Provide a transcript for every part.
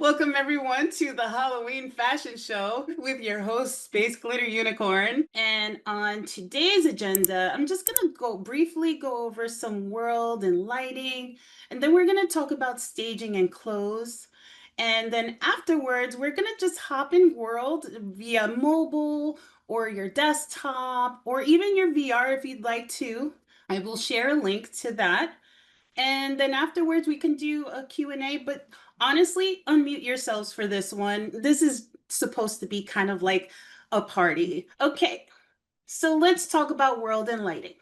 Welcome everyone to the Halloween fashion show with your host, SpaceGlitterUnicorn. And on today's agenda, I'm just gonna briefly go over some world and lighting, and then we're gonna talk about staging and clothes. And then afterwards, we're gonna just hop in world via mobile or your desktop or even your VR if you'd like to. I will share a link to that. And then afterwards we can do a Q&A, but honestly, unmute yourselves for this one. This is supposed to be kind of like a party. Okay, so let's talk about world and lighting.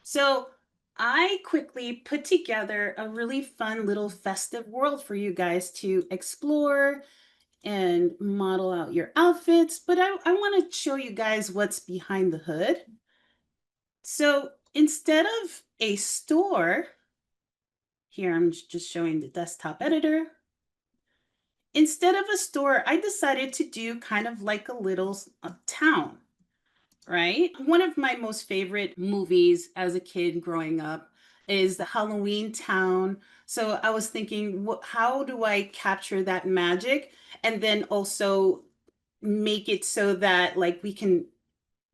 So I quickly put together a really fun little festive world for you guys to explore and model out your outfits, but I want to show you guys what's behind the hood. So instead of a store, here I'm just showing the desktop editor. Instead of a store, I decided to do kind of like a little town, right? One of my most favorite movies as a kid growing up is the Halloween Town. So I was thinking, how do I capture that magic and then also make it so that like we can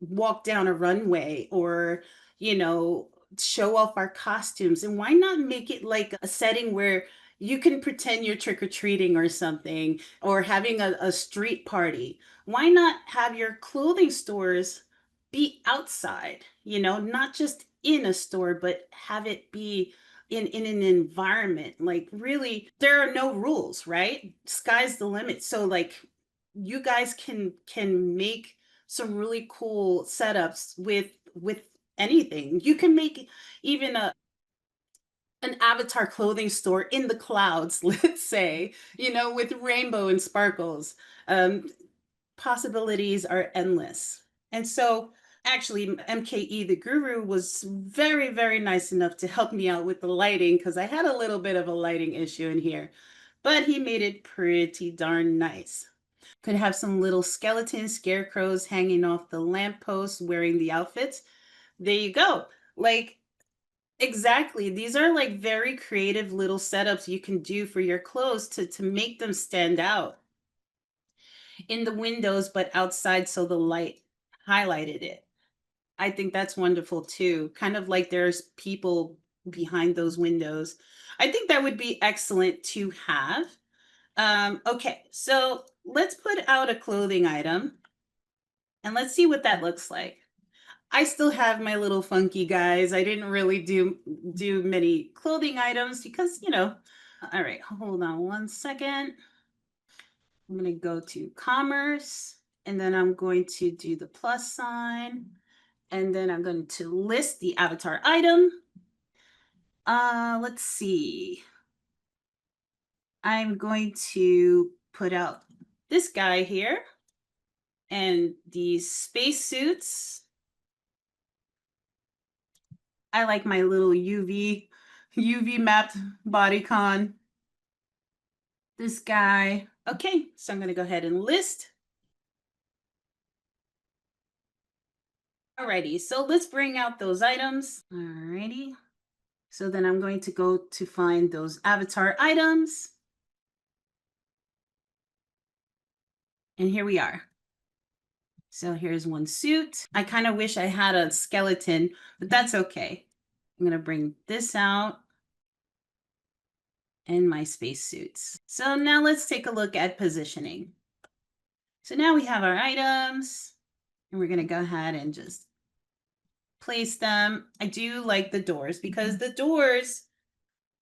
walk down a runway or, you know, show off our costumes? And why not make it like a setting where you can pretend you're trick or treating or something, or having a street party? Why not have your clothing stores be outside, not just in a store, but have it be in an environment? Like, really, there are no rules, right? Sky's the limit. So, like, you guys can make some really cool setups with anything. You can make even an avatar clothing store in the clouds, let's say, with rainbow and sparkles. Um, Possibilities are endless. And so actually MKE the guru was very, very nice enough to help me out with the lighting because I had a little bit of a lighting issue in here, but he made it pretty darn nice. Could have some little skeleton scarecrows hanging off the lampposts wearing the outfits. There you go. Like, exactly. These are like very creative little setups you can do for your clothes to make them stand out in the windows, but outside so the light highlighted it. I think that's wonderful too. Kind of like there's people behind those windows. I think that would be excellent to have. Okay, so let's put out a clothing item and let's see what that looks like. I still have my little funky guys. I didn't really do many clothing items because, all right, hold on one second. I'm going to go to commerce and then I'm going to do the plus sign and then I'm going to list the avatar item. Let's see. I'm going to put out this guy here and these spacesuits. I like my little UV mapped bodycon. This guy. Okay, so I'm going to go ahead and list. Alrighty, so let's bring out those items. Alrighty. So then I'm going to go to find those avatar items. And here we are. So here's one suit. I kind of wish I had a skeleton, but that's okay. I'm going to bring this out and my spacesuits. So now let's take a look at positioning. So now we have our items and we're going to go ahead and just place them. I do like the doors because the doors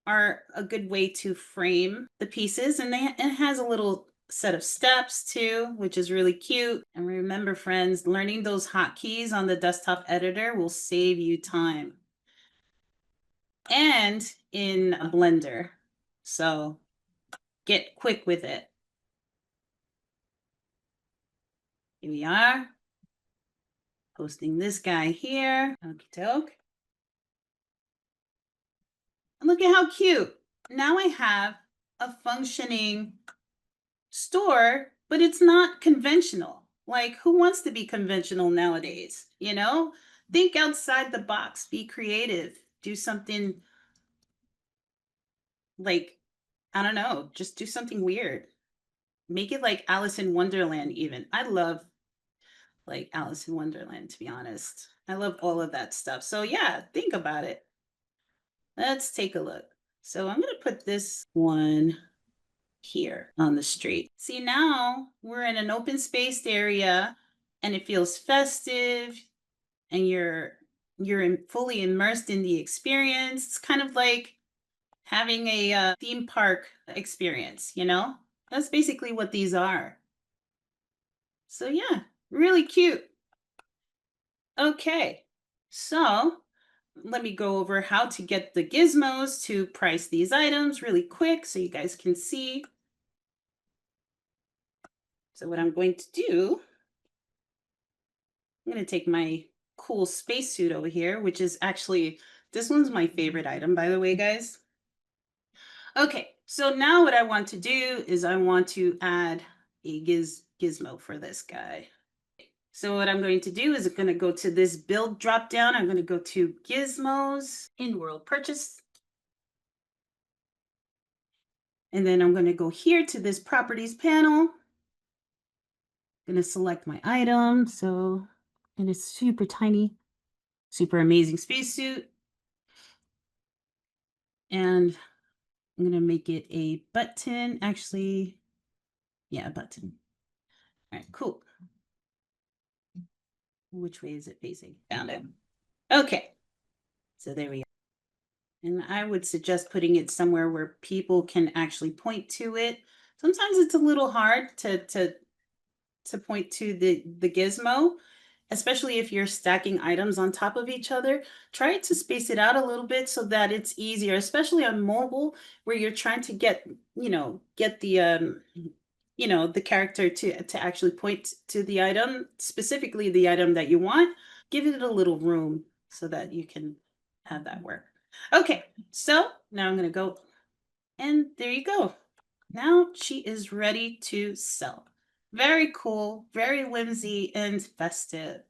are a good way to frame the pieces, and it has a little set of steps too, which is really cute. And remember, friends, learning those hotkeys on the desktop editor will save you time and in a blender. So get quick with it. Here we are. Posting this guy here. Okie doke. And look at how cute. Now I have a functioning store, but it's not conventional. Like, who wants to be conventional nowadays? Think outside the box, be creative, do something like, I don't know, just do something weird. make it like Alice in Wonderland even. I love like Alice in Wonderland, to be honest. I love all of that stuff. So yeah, think about it. Let's take a look. So I'm going to put this one here on the street. See, now we're in an open spaced area and it feels festive and you're fully immersed in the experience. It's kind of like having a theme park experience, you know? That's basically what these are. So yeah, really cute. Okay, so let me go over how to get the gizmos to price these items really quick so you guys can see. So what I'm going to do, I'm going to take my cool spacesuit over here, which is actually, this one's my favorite item, by the way, guys. Okay, so now what I want to do is I want to add a gizmo for this guy. So what I'm going to do is I'm going to go to this build drop down. I'm going to go to Gizmos, in-world purchase. And then I'm going to go here to this properties panel. I'm going to select my item. So it is super tiny, super amazing spacesuit. And I'm going to make it a button. Actually, yeah, a button. All right, cool. Which way is it facing? Found it. Okay. So there we go. And I would suggest putting it somewhere where people can actually point to it. Sometimes it's a little hard to point to the gizmo, especially if you're stacking items on top of each other. Try to space it out a little bit so that it's easier, especially on mobile where you're trying to get, get the the character to actually point to the item, specifically the item that you want. Give it a little room so that you can have that work. Okay, so now I'm going to go, and there you go. Now she is ready to sell. Very cool, very whimsy and festive.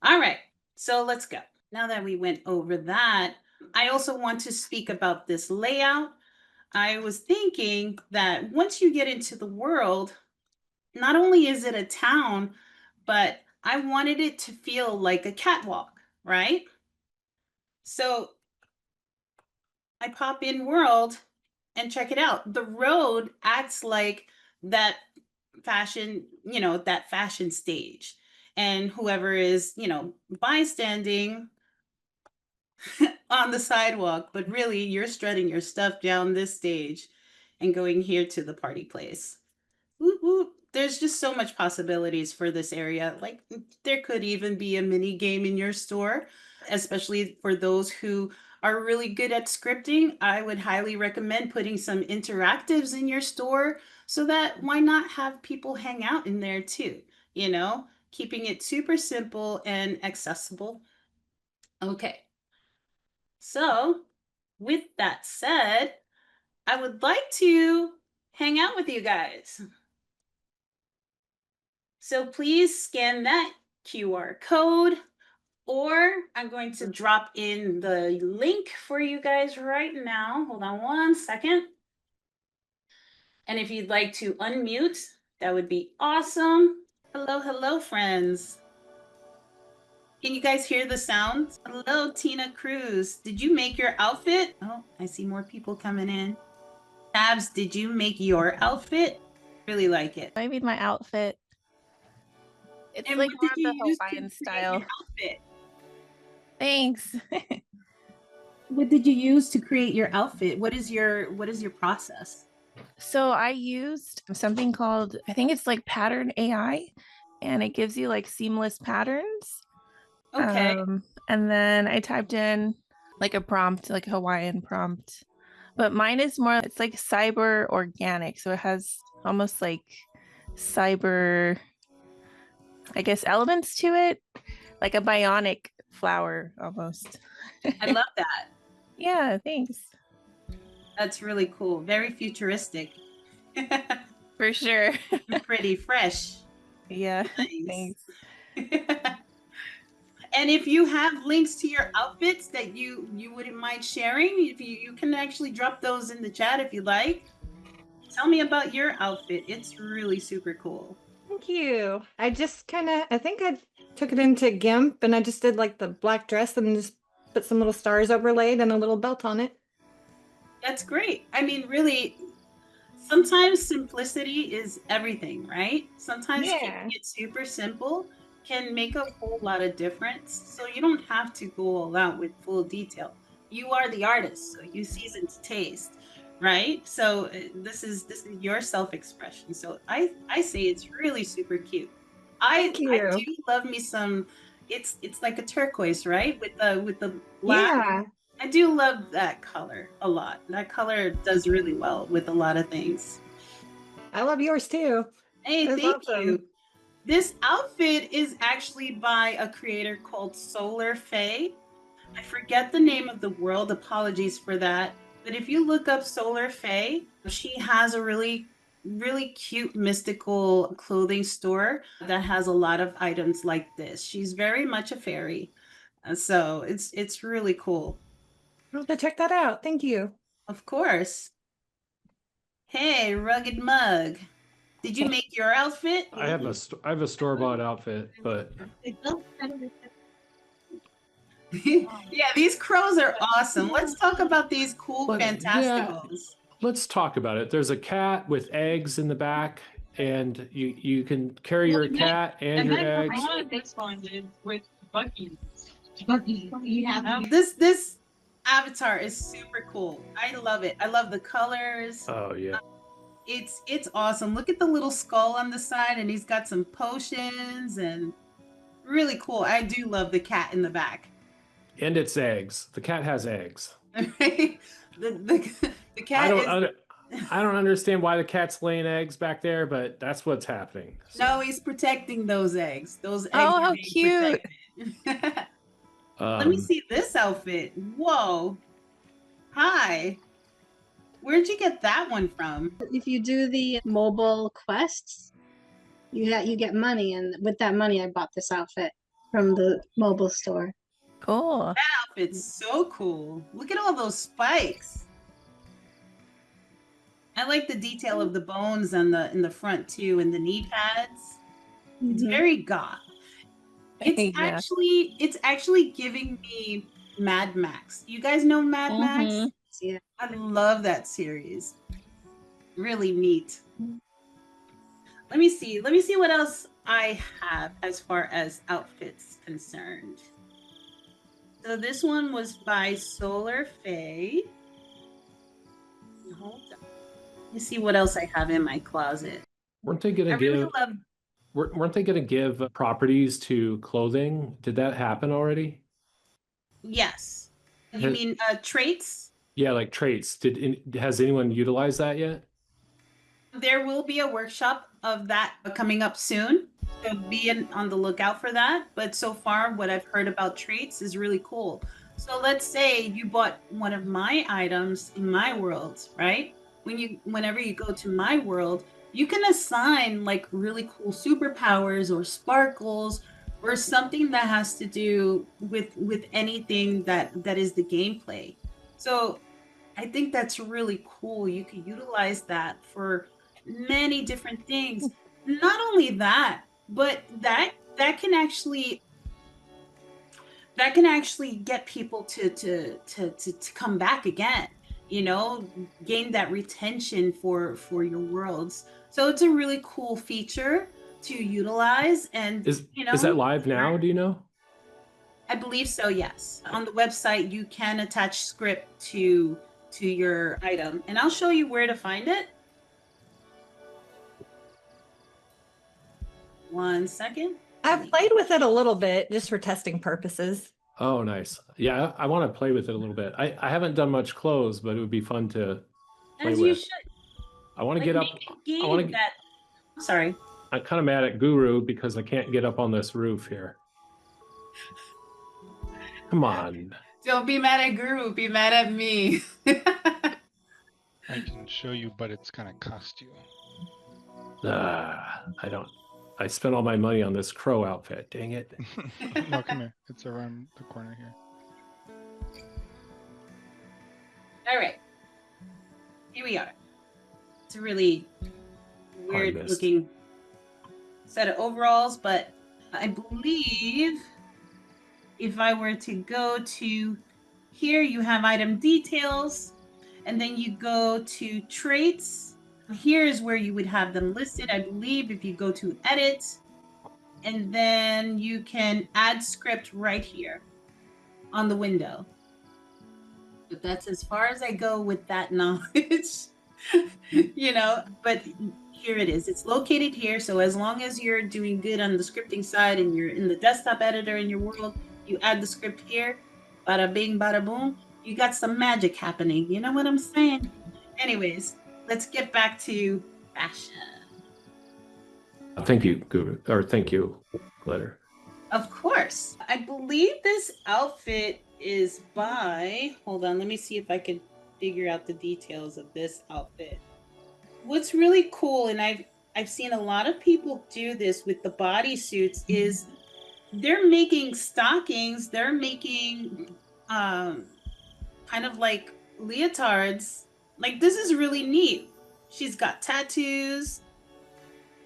All right, so let's go. Now that we went over that, I also want to speak about this layout. I was thinking that once you get into the world, not only is it a town, but I wanted it to feel like a catwalk, right? So I pop in world and check it out. The road acts like that fashion, that fashion stage. And whoever is, bystanding on the sidewalk, but really you're strutting your stuff down this stage and going here to the party place. Whoop, whoop. There's just so much possibilities for this area. Like there could even be a mini game in your store, especially for those who are really good at scripting. I would highly recommend putting some interactives in your store so that why not have people hang out in there too, keeping it super simple and accessible. Okay. So, with that said, I would like to hang out with you guys. So please scan that QR code, or I'm going to drop in the link for you guys right now. Hold on one second. And if you'd like to unmute, that would be awesome. Hello, hello, friends. Can you guys hear the sounds? Hello, Tina Cruz. Did you make your outfit? Oh, I see more people coming in. Tabs, did you make your outfit? Really like it. I made my outfit. It's And like what more did of the you use to Hawaiian create style. your outfit? Thanks. What did you use to create your outfit? What is your process? So I used something called, I think it's like Pattern AI, and it gives you like seamless patterns. Okay. And then I typed in like a prompt, like a Hawaiian prompt. But mine is more, it's like cyber organic. So it has almost like cyber, I guess, elements to it, like a bionic flower almost. I love that. Yeah, thanks. That's really cool. Very futuristic. For sure. Pretty fresh. Yeah, Nice. thanks. And if you have links to your outfits that you wouldn't mind sharing, if you can actually drop those in the chat if you like. Tell me about your outfit. It's really super cool. Thank you. I just I think I took it into Gimp and I just did like the black dress and just put some little stars overlaid and a little belt on it. That's great. I mean, really, sometimes simplicity is everything, right? Sometimes keeping Yeah. it super simple can make a whole lot of difference. So you don't have to go all out with full detail. You are the artist, so you season to taste, right? So this is your self-expression. So I say it's really super cute. Thank I you. do love me some. It's like a turquoise, right? With the black. Yeah. I do love that color a lot. That color does really well with a lot of things. I love yours too. Hey, That's thank awesome. you. This outfit is actually by a creator called Solar Faye. I forget the name of the world, apologies for that. But if you look up Solar Faye, she has a really cute mystical clothing store that has a lot of items like this. She's very much a fairy. So it's really cool. I'll have to check that out. Thank you. Of course. Hey, rugged mug. Did you make your outfit? I have a store-bought outfit, but Yeah, these crows are awesome. Let's talk about these cool yeah, fantasticals. let's talk about it. There's a cat with eggs in the back, and you can carry your cat and your eggs. With Bucky. This avatar is super cool. I love it. I love the colors. Oh yeah. It's awesome. Look at the little skull on the side, and he's got some potions and really cool. I do love the cat in the back. And it's eggs. The cat has eggs. The cat I don't understand why the cat's laying eggs back there, but that's what's happening. So, no, he's protecting those eggs. Those eggs Oh, are how being cute. protected. Let me see this outfit. Whoa. Hi. Where'd you get that one from? If you do the mobile quests, you get money, and with that money, I bought this outfit from the mobile store. Cool. Outfit's so cool. Look at all those spikes. I like the detail of the bones on the in the front too, and the knee pads. It's Mhm. very goth. It's Yeah. it's actually giving me Mad Max. You guys know Mad Max? Mhm. Yeah. I love that series. Really neat. Let me see. Let me see what else I have as far as outfits concerned. So this one was by Solar Faye. Hold on. Let me see what else I have in my closet. weren't they gonna I really give love. weren't they gonna give properties to clothing? Did that happen already? Yes. You Has- mean traits? Yeah, like traits. Has anyone utilized that yet? There will be a workshop of that coming up soon. So on the lookout for that. But so far, what I've heard about traits is really cool. So let's say you bought one of my items in my world, right? Whenever you go to my world, you can assign like really cool superpowers or sparkles or something that has to do with anything that is the gameplay. So I think that's really cool. You can utilize that for many different things. Not only that, but that can actually get people to come back again, you know, gain that retention for your worlds. So it's a really cool feature to utilize and Is you know is that live now? Do you know? I believe so, yes. On the website, you can attach script to your item, and I'll show you where to find it. One second. I've played with it a little bit just for testing purposes. Oh, nice. Yeah, I want to play with it a little bit. I haven't done much clothes, but it would be fun to play As you with. should. I want to Like get up. make a I want game to. that. Sorry. I'm kind of mad at Guru because I can't get up on this roof here. Come on. Don't be mad at Guru. Be mad at me. I can show you, but it's gonna cost you. I don't. I spent all my money on this crow outfit. Dang it. No, come here. It's around the corner here. All right. Here we are. It's a really weird mist. looking set of overalls, but I believe if I were to go to here, you have item details, and then you go to traits. Here is where you would have them listed, I believe, if you go to edit, and then you can add script right here on the window. But that's as far as I go with that knowledge. You know, but here it is. It's located here. So as long as you're doing good on the scripting side and you're in the desktop editor in your world, you add the script here. Bada bing, bada boom. You got some magic happening. You know what I'm saying? Anyways, let's get back to fashion. Thank you, Guru, or thank you, Glitter. Of course. I believe this outfit is by, hold on, let me see if I can figure out the details of this outfit. What's really cool, and I've seen a lot of people do this with the bodysuits, is they're making stockings, they're making kind of like leotards. Like, this is really neat. She's got tattoos.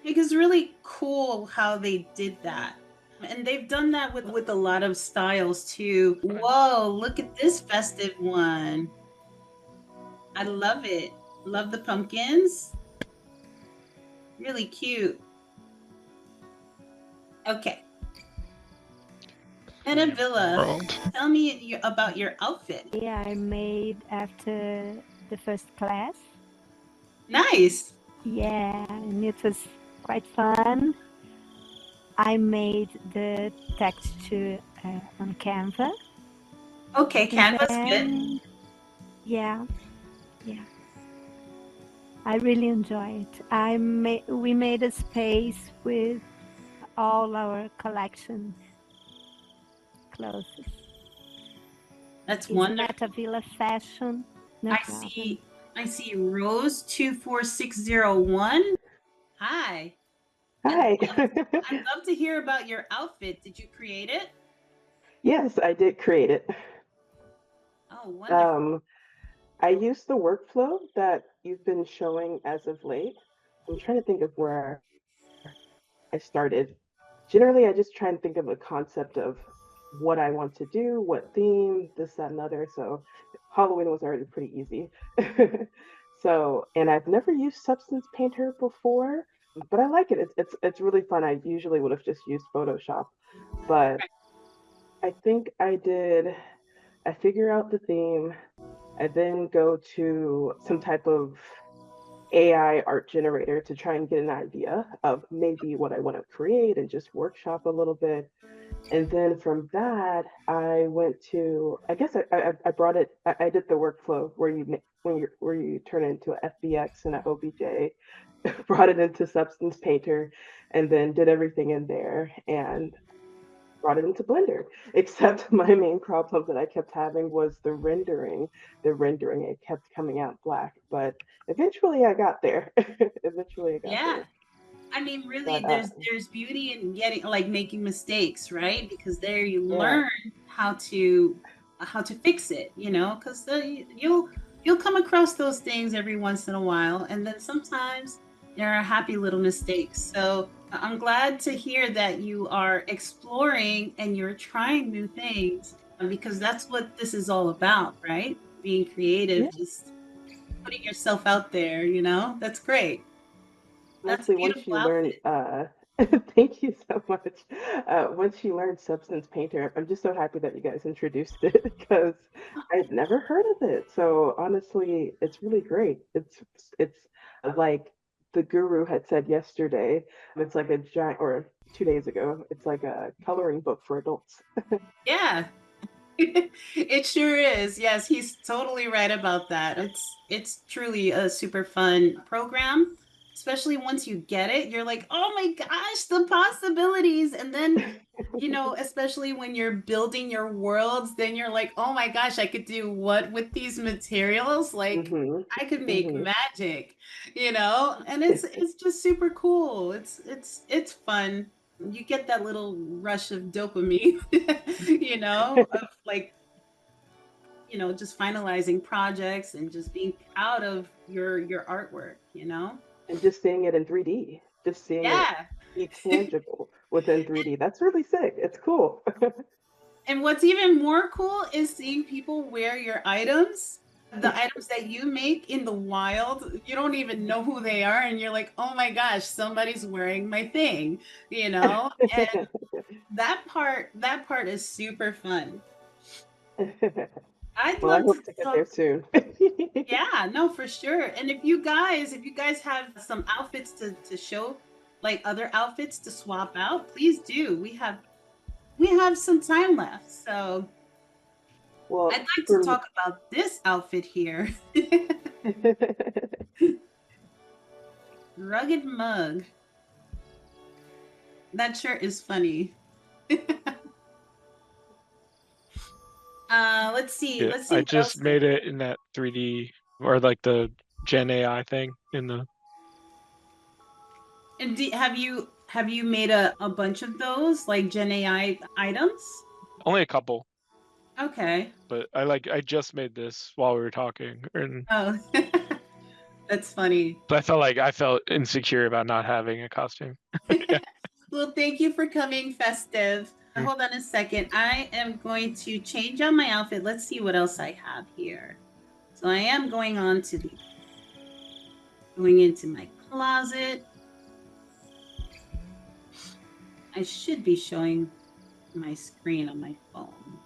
Like, it's really cool how they did that. And they've done that with a lot of styles too. Whoa, look at this festive one. I love it. Love the pumpkins. Really cute. Okay. Annabella, World. tell me about your outfit. Yeah, I made after the first class. Nice. Yeah, and it was quite fun. I made the texture on Canva. Okay, Canva's good. And yeah. I really enjoy it. We made a space with all our collection clothes. That's It's wonderful. Metavilla Fashion. No I problem. see Rose 24601. Hi. Hi. I'd love to hear about your outfit. Did you create it? Yes, I did create it. Oh, wonderful. I used the workflow that you've been showing as of late. I'm trying to think of where I started. Generally, I just try and think of a concept of what I want to do, what theme, this, that, and other. So Halloween was already pretty easy. So, and I've never used Substance Painter before, but I like it. It's really fun. I usually would have just used Photoshop, but I think I figure out the theme. I then go to some type of AI art generator to try and get an idea of maybe what I want to create and just workshop a little bit. And then from that, I went to, I guess I brought it, I did the workflow where you turn it into an FBX and an OBJ, brought it into Substance Painter, and then did everything in there and brought it into Blender. Except my main problem that I kept having was the rendering. It kept coming out black, but eventually I got there. Yeah. I mean, really, But, there's beauty in making mistakes, right? Because there you Yeah. learn how to fix it, you know, because you'll come across those things every once in a while, and then sometimes there are happy little mistakes. So I'm glad to hear that you are exploring and you're trying new things, because that's what this is all about, right? Being creative, Yeah. just putting yourself out there, you know. That's great. That's a Honestly, once beautiful you learn, outfit. thank you so much. Once you learn Substance Painter, I'm just so happy that you guys introduced it because I'd never heard of it. So honestly, it's really great. It's like the guru had said yesterday. It's like a giant, or 2 days ago. It's like a coloring book for adults. Yeah. It sure is. Yes, he's totally right about that. It's truly a super fun program, especially once you get it. You're like, "Oh my gosh, the possibilities." And then, you know, especially when you're building your worlds, then you're like, "Oh my gosh, I could do what with these materials? Like, hmm I could make hmm magic." You know? And it's just super cool. It's fun. You get that little rush of dopamine, you know, of like, you know, just finalizing projects and just being proud of your artwork, you know? And just seeing it in 3D, just seeing it Yeah. be tangible within 3D. That's really sick. It's cool. And what's even more cool is seeing people wear your items, the items that you make in the wild. You don't even know who they are, and you're like, oh my gosh, somebody's wearing my thing, you know? And that part is super fun. I'd Well, I love to hope to get talk. there soon. Yeah, no, for sure. And if you guys have some outfits to show, like other outfits to swap out, please do. We have some time left, so Well, I'd like to talk about this outfit here. Rugged mug. That shirt is funny. Let's see. Yeah, Let's see. I what just else made it in that 3D or like the Gen AI thing in the. And have you made a bunch of those like Gen AI items? Only a couple, Okay. but I just made this while we were talking, and Oh, that's funny. but I felt insecure about not having a costume. Well, thank you for coming, Festive. Hold on a second. I am going to change out my outfit. Let's see what else I have here. So I am going into my closet. I should be showing my screen on my phone.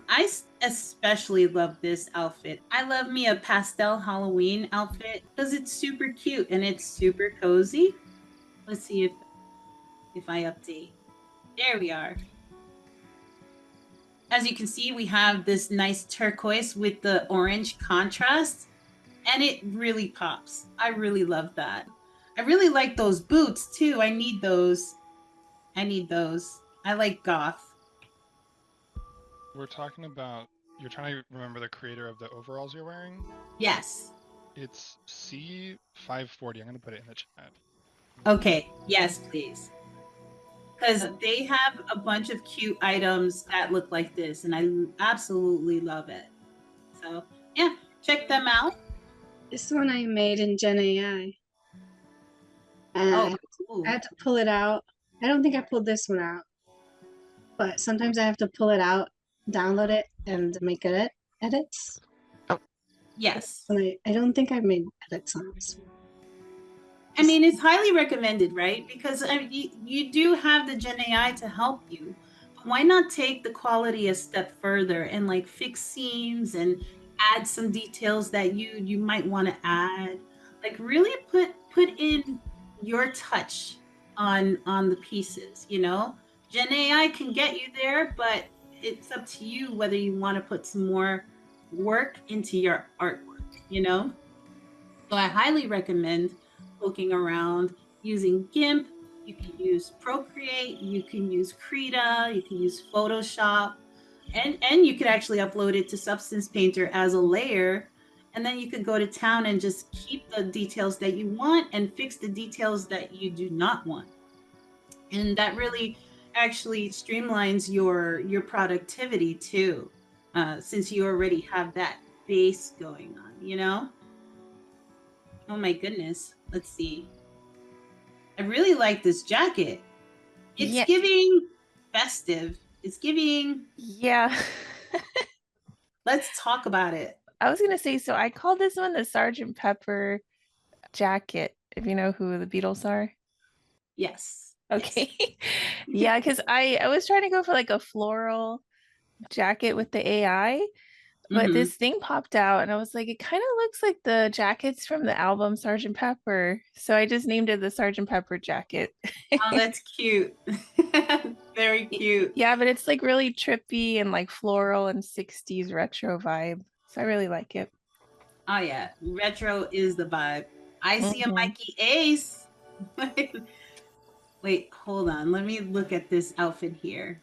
I especially love this outfit. I love me a pastel Halloween outfit because it's super cute and it's super cozy. Let's see if I update. There we are. As you can see, we have this nice turquoise with the orange contrast, and it really pops. I really love that. I really like those boots too. I need those. I like goth. We're talking about. You're trying to remember the creator of the overalls you're wearing. Yes. It's C540. I'm gonna put it in the chat. Okay. Yes, please. Because they have a bunch of cute items that look like this, and I absolutely love it. So yeah, check them out. This one I made in Gen AI. And Oh, cool. I had to pull it out. I don't think I pulled this one out, but sometimes I have to pull it out, download it, and make edits. Yes. And I don't think I've made edits on this one. I mean, it's highly recommended, right? Because I mean, you do have the Gen AI to help you. But why not take the quality a step further and like fix seams and add some details that you might want to add? Like really put in your touch on the pieces, you know? Gen AI can get you there, but it's up to you whether you want to put some more work into your artwork, you know? So I highly recommend looking around using Gimp. You can use Procreate, you can use Krita, you can use Photoshop, and you could actually upload it to Substance Painter as a layer. And then you could go to town and just keep the details that you want and fix the details that you do not want. And that really actually streamlines your productivity too, since you already have that base going on, you know? Oh my goodness. Let's see. I really like this jacket. It's giving festive. It's giving. Yeah. Let's talk about it. I was gonna say, so I call this one the Sergeant Pepper jacket, if you know who the Beatles are. Yes. Okay. Yeah, because I was trying to go for like a floral jacket with the AI, but this thing popped out and I was like, it kind of looks like the jackets from the album Sergeant Pepper. So I just named it the Sergeant Pepper jacket. Oh, that's cute. Very cute. Yeah, but it's like really trippy and like floral and 60s retro vibe. So I really like it. Oh yeah, retro is the vibe. I see a Mikey Ace. Wait, hold on. Let me look at this outfit here.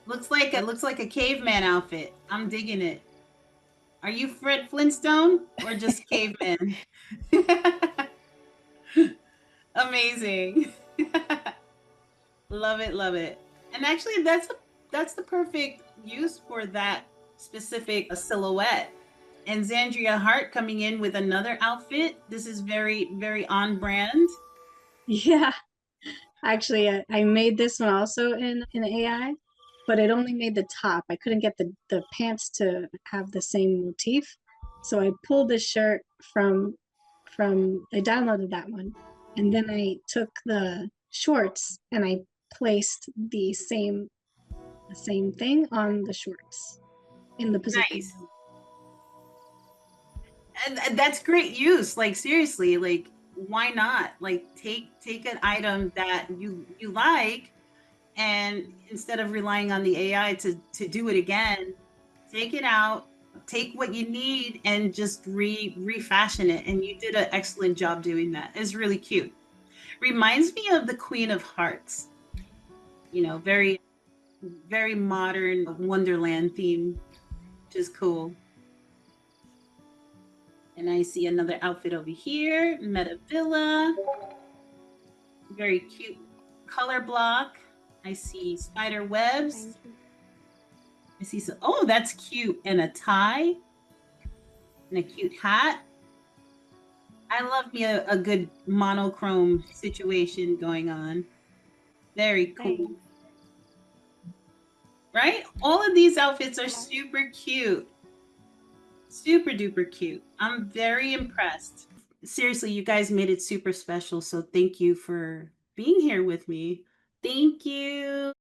Looks like a caveman outfit. I'm digging it. Are you Fred Flintstone or just caveman? Amazing. Love it, love it. And actually that's the perfect use for that specific silhouette. And Zandria Hart coming in with another outfit. This is very, very on brand. Yeah, actually, I made this one also in AI, but it only made the top. I couldn't get the pants to have the same motif. So I pulled the shirt from I downloaded that one, and then I took the shorts and I placed the same thing on the shorts in the position. Nice. And that's great use. Like seriously, like why not? Like take an item that you like, and instead of relying on the AI to do it again, take it out, take what you need, and just refashion it. And you did an excellent job doing that. It's really cute. Reminds me of the Queen of Hearts. You know, very, very modern Wonderland theme, which is cool. And I see another outfit over here, Meta Villa. Very cute color block. I see spider webs. I see some, oh, that's cute. And a tie and a cute hat. I love me a good monochrome situation going on. Very cool. Thanks. Right? All of these outfits are super cute. Super duper cute. I'm very impressed. Seriously, you guys made it super special. So thank you for being here with me. Thank you.